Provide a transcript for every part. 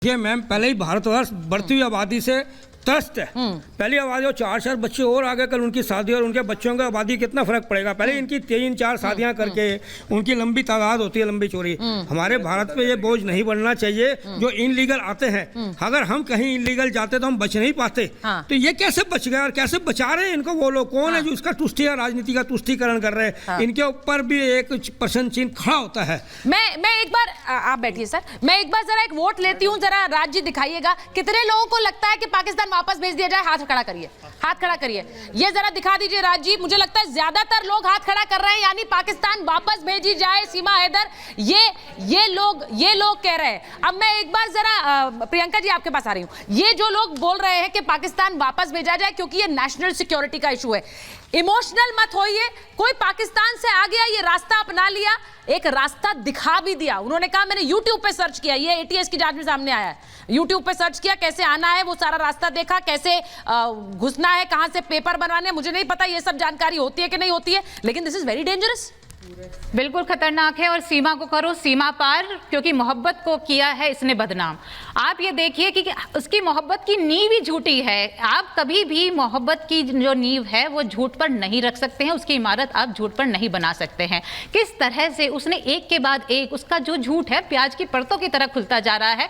ये मैम पहले ही भारतवर्ष बढ़ती हुई आबादी से त्रस्त है। पहली आबादी और 4 बच्चे और आगे कल उनकी शादी और उनके बच्चों की आबादी कितना फर्क पड़ेगा। पहले इनकी 3-4 शादियां करके उनकी लंबी तादाद होती है, लंबी चोरी। हमारे भारत पे ये बोझ नहीं बढ़ना चाहिए जो इनलीगल आते हैं। अगर हम कहीं इनलीगल जाते तो हम बच नहीं पाते। तो ये कैसे बच गए और कैसे बचा रहे हैं इनको वो लोग? कौन है जो इसका तुष्टि या राजनीति का तुष्टिकरण कर रहे हैं? इनके ऊपर भी एक प्रश्न चिन्ह खड़ा होता है। मैं एक बार, आप बैठिए सर, मैं एक बार जरा एक वोट लेती हूँ, जरा राज्य दिखाइएगा कितने लोगों को लगता है कि पाकिस्तान वापस भेज दिया जाए। हाथ खड़ा करिए, हाथ खड़ा करिए, ये जरा दिखा दीजिए राजीव। मुझे लगता है ज्यादातर लोग हाथ खड़ा कर रहे हैं, यानी पाकिस्तान वापस भेजी जाए। सीमा हैदर, ये लोग कह रहे हैं। अब मैं एक बार जरा प्रियंका जी आपके पास आ रही हूं। ये जो लोग बोल रहे हैं कि पाकिस्तान वापस भेजा जाए क्योंकि ये नेशनल सिक्योरिटी का इशू है, इमोशनल मत होइए। कोई पाकिस्तान से आ गया, ये रास्ता अपना लिया, एक रास्ता दिखा भी दिया। उन्होंने कहा मैंने YouTube पे सर्च किया, ये ATS की जांच में सामने आया है। YouTube पे सर्च किया, कैसे आना है वो सारा रास्ता देखा, कैसे घुसना है, कहां से पेपर बनवाने हैं। मुझे नहीं पता ये सब जानकारी होती है कि नहीं होती है, लेकिन दिस इज वेरी डेंजरस। बिल्कुल खतरनाक है। और सीमा को करो सीमा पार, क्योंकि मोहब्बत को किया है इसने बदनाम। आप ये देखिए कि उसकी मोहब्बत की नींव ही झूठी है। आप कभी भी मोहब्बत की जो नींव है वो झूठ पर नहीं रख सकते हैं, उसकी इमारत आप झूठ पर नहीं बना सकते हैं। किस तरह से उसने एक के बाद एक उसका जो झूठ है प्याज की परतों की तरह खुलता जा रहा है।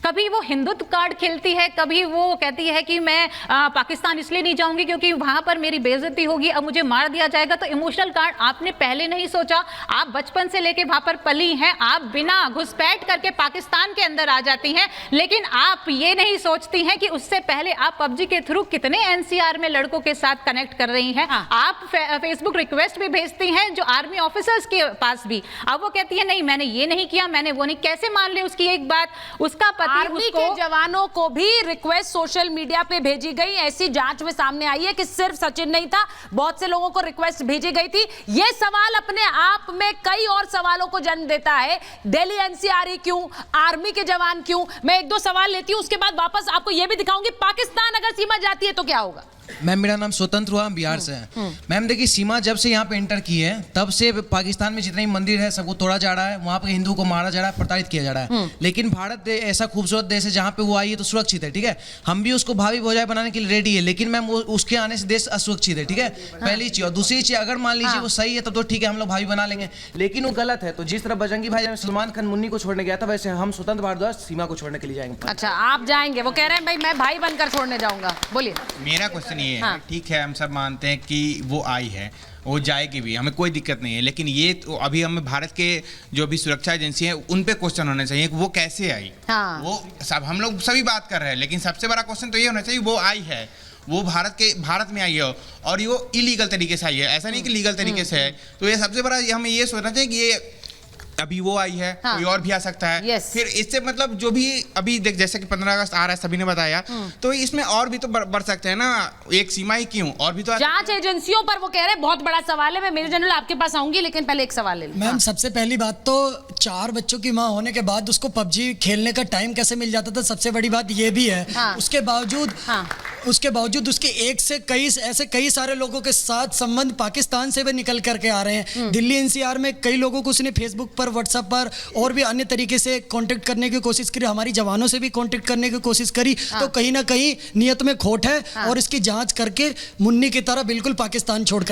कभी वो हिंदुत्व कार्ड खेलती है, कभी वो कहती है कि मैं पाकिस्तान इसलिए नहीं जाऊंगी क्योंकि वहां पर मेरी बेइज्जती होगी, अब मुझे मार दिया जाएगा। तो इमोशनल कार्ड आपने पहले नहीं सोचा। आप बचपन से लेके वहां पर पली हैं, आप बिना घुसपैठ करके पाकिस्तान के अंदर आ जाती हैं, लेकिन आप ये नहीं सोचती हैं कि उससे पहले आप PUBG के थ्रू कितने NCR में लड़कों के साथ कनेक्ट कर रही हैं। आप फेसबुक रिक्वेस्ट भी भेजती हैं जो आर्मी ऑफिसर्स के पास भी। अब वो कहती है नहीं मैंने ये नहीं किया, मैंने वो नहीं। कैसे मान ले उसकी एक बात? उसका पति आर्मी के जवानों को भी रिक्वेस्ट सोशल मीडिया पे भेजी गई। ऐसी जांच में सामने आई है कि सिर्फ सचिन नहीं था, बहुत से लोगों को रिक्वेस्ट भेजी गई थी। ये सवाल अपने आप में कई और सवालों को जन्म देता है। दिल्ली NCR क्यों, आर्मी के जवान क्यों? मैं 1-2 सवाल लेती हूं, उसके बाद वापस आपको यह भी दिखाऊंगी पाकिस्तान अगर सीमा जाती है तो क्या होगा। मैम मेरा नाम स्वतंत्र हुआ, बिहार से है। मैम देखिए सीमा जब से यहाँ पे एंटर की है तब से पाकिस्तान में जितने भी मंदिर है सबको तोड़ा जा रहा है, वहाँ पे हिंदू को मारा जा रहा है, प्रताड़ित किया जा रहा है। लेकिन भारत ऐसा खूबसूरत देश है जहाँ पे वो आई है तो सुरक्षित है, ठीक है। हम भी उसको भावी भौजाई बनाने के लिए रेडी है, लेकिन मैम उसके आने से देश असुरक्षित है, ठीक है। पहली चीज। और दूसरी चीज, अगर मान लीजिए वो सही है तब तो ठीक है, हम लोग भावी बना लेंगे, लेकिन वो गलत है तो जिस तरह बजरंगी भाई सलमान खान मुन्नी को छोड़ने गया था वैसे हम स्वतंत्र भारद्वाज सीमा को छोड़ने के लिए जाएंगे। अच्छा, आप जाएंगे? वो कह रहे हैं भाई मैं भाई बनकर छोड़ने जाऊंगा। बोलिए। मेरा क्वेश्चन ये है, ठीक है हम सब मानते हैं कि वो आई है, वो जाएगी भी, हमें कोई दिक्कत नहीं है, लेकिन ये तो अभी हमें भारत के जो भी सुरक्षा एजेंसी है उन पे क्वेश्चन होने चाहिए कि वो कैसे आई। वो सब हम लोग सभी बात कर रहे हैं, लेकिन सबसे बड़ा क्वेश्चन तो ये होना चाहिए वो आई है, वो भारत में आई है और वो इलीगल तरीके से आई है, ऐसा नहीं कि लीगल तरीके से है। तो ये सबसे बड़ा हमें ये सोचना चाहिए कि ये अभी वो आई है, कोई और भी आ सकता है। फिर इससे मतलब जो भी अभी देख जैसे कि 15 अगस्त आ रहा है, सभी ने बताया, तो इसमें और भी तो बढ़ सकते हैं ना। एक सीमा ही क्यों, और भी तो जांच एजेंसियों पर वो कह रहे हैं बहुत बड़ा सवाल है। मैं मेजर जनरल आपके पास आऊंगी, लेकिन पहले एक सवाल ले लूं। मैम सबसे पहली बात तो 4 बच्चों की मां होने के बाद उसको PUBG खेलने का टाइम कैसे मिल जाता था, सबसे बड़ी बात ये भी है। उसके बावजूद उसके एक से कई सारे लोगों के साथ संबंध पाकिस्तान से भी निकल करके आ रहे हैं। दिल्ली NCR में कई लोगों को उसने फेसबुक पर, व्हाट्सएप पर और भी अन्य तरीके से कांटेक्ट करने की कोशिश करी, हमारी जवानों से भी कांटेक्ट करने की कोशिश करी। तो कहीं ना कहीं नियत में खोट है और इसकी जांच करके मुन्नी की तरह बिल्कुल पाकिस्तान छोड़कर